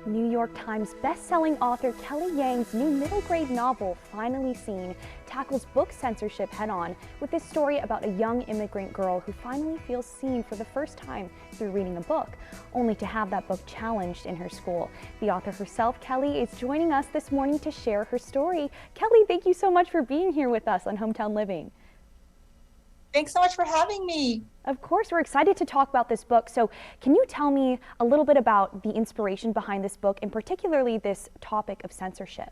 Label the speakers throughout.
Speaker 1: New York Times best-selling author Kelly Yang's new middle-grade novel, Finally Seen, tackles book censorship head-on with this story about a young immigrant girl who finally feels seen for the first time through reading a book, only to have that book challenged in her school. The author herself, Kelly, is joining us this morning to share her story. Kelly, thank you so much for being here with us on Hometown Living.
Speaker 2: Thanks so much for having me.
Speaker 1: Of course, we're excited to talk about this book. So can you tell me a little bit about the inspiration behind this book and particularly this topic of censorship?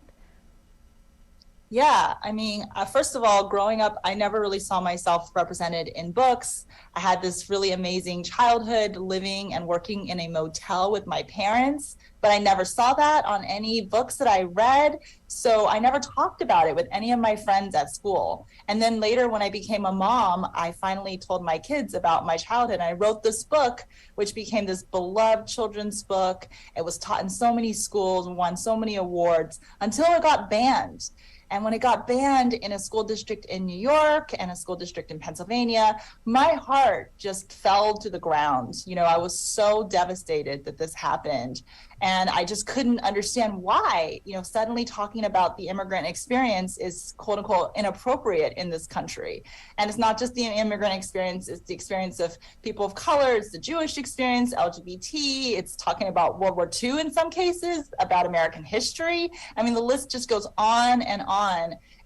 Speaker 2: Yeah, first of all, growing up, I never really saw myself represented in books. I had this really amazing childhood living and working in a motel with my parents, but I never saw that on any books that I read. So I never talked about it with any of my friends at school. And then later, when I became a mom, I finally told my kids about my childhood. I wrote this book, which became this beloved children's book. It was taught in so many schools and won so many awards until it got banned. And when it got banned in a school district in New York and a school district in Pennsylvania, my heart just fell to the ground. I was so devastated that this happened. And I just couldn't understand why, suddenly talking about the immigrant experience is quote unquote inappropriate in this country. And it's not just the immigrant experience, it's the experience of people of color, it's the Jewish experience, LGBT, it's talking about World War II in some cases, about American history. The list just goes on and on.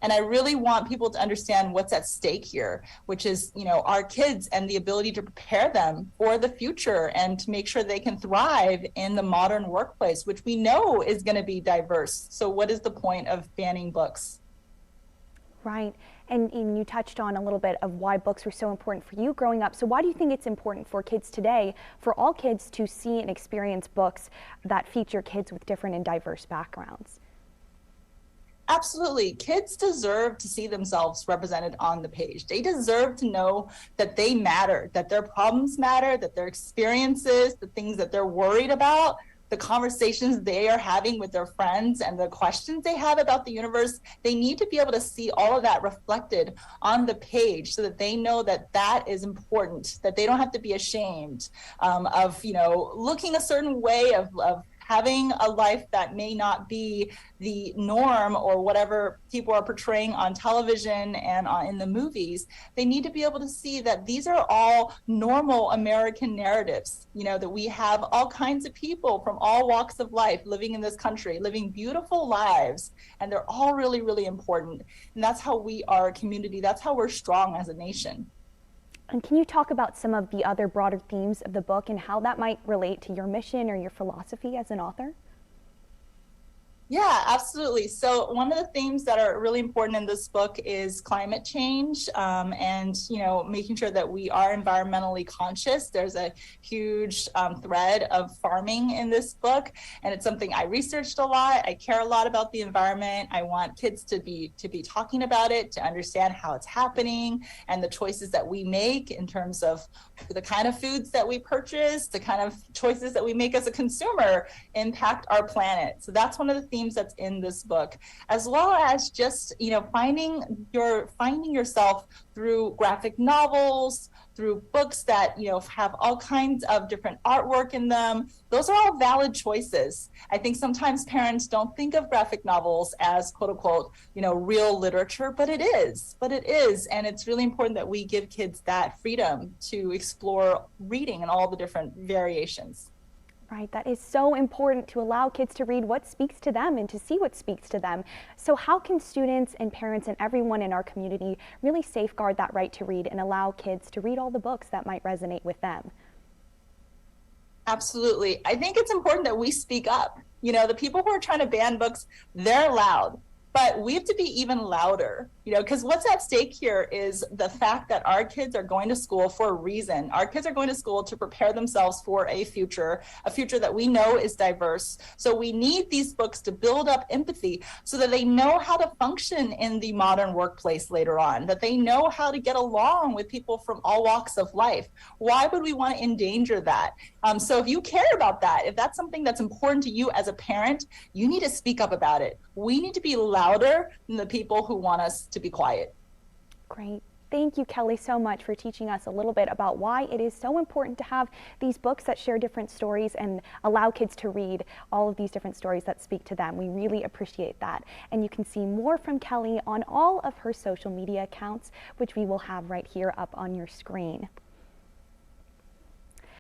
Speaker 2: And I really want people to understand what's at stake here, which is, our kids and the ability to prepare them for the future and to make sure they can thrive in the modern workplace, which we know is going to be diverse. So what is the point of banning books?
Speaker 1: Right. And you touched on a little bit of why books were so important for you growing up. So why do you think it's important for kids today, for all kids to see and experience books that feature kids with different and diverse backgrounds?
Speaker 2: Absolutely. Kids deserve to see themselves represented on the page. They deserve to know that they matter, that their problems matter, that their experiences, the things that they're worried about, the conversations they are having with their friends and the questions they have about the universe, they need to be able to see all of that reflected on the page so that they know that that is important, that they don't have to be ashamed of, looking a certain way, of having a life that may not be the norm or whatever people are portraying on television and in the movies. They need to be able to see that these are all normal American narratives, that we have all kinds of people from all walks of life living in this country, living beautiful lives, and they're all really, really important. And that's how we are a community. That's how we're strong as a nation.
Speaker 1: And can you talk about some of the other broader themes of the book and how that might relate to your mission or your philosophy as an author?
Speaker 2: Yeah, absolutely. So one of the themes that are really important in this book is climate change, and making sure that we are environmentally conscious. There's a huge thread of farming in this book, and it's something I researched a lot. I care a lot about the environment. I want kids to be talking about it, to understand how it's happening and the choices that we make in terms of the kind of foods that we purchase, the kind of choices that we make as a consumer impact our planet. So that's one of the themes that's in this book, as well as just finding yourself through graphic novels, through books that have all kinds of different artwork in them. Those are all valid choices. I think sometimes parents don't think of graphic novels as quote unquote real literature, but it is. And it's really important that we give kids that freedom to explore reading and all the different variations.
Speaker 1: Right, that is so important, to allow kids to read what speaks to them and to see what speaks to them. So how can students and parents and everyone in our community really safeguard that right to read and allow kids to read all the books that might resonate with them?
Speaker 2: Absolutely. I think it's important that we speak up. The people who are trying to ban books, they're loud. But we have to be even louder, because what's at stake here is the fact that our kids are going to school for a reason. Our kids are going to school to prepare themselves for a future that we know is diverse. So we need these books to build up empathy so that they know how to function in the modern workplace later on, that they know how to get along with people from all walks of life. Why would we want to endanger that? So if you care about that, if that's something that's important to you as a parent, you need to speak up about it. We need to be louder than the people who want us to be quiet.
Speaker 1: Great. Thank you, Kelly, so much for teaching us a little bit about why it is so important to have these books that share different stories and allow kids to read all of these different stories that speak to them. We really appreciate that. And you can see more from Kelly on all of her social media accounts, which we will have right here up on your screen.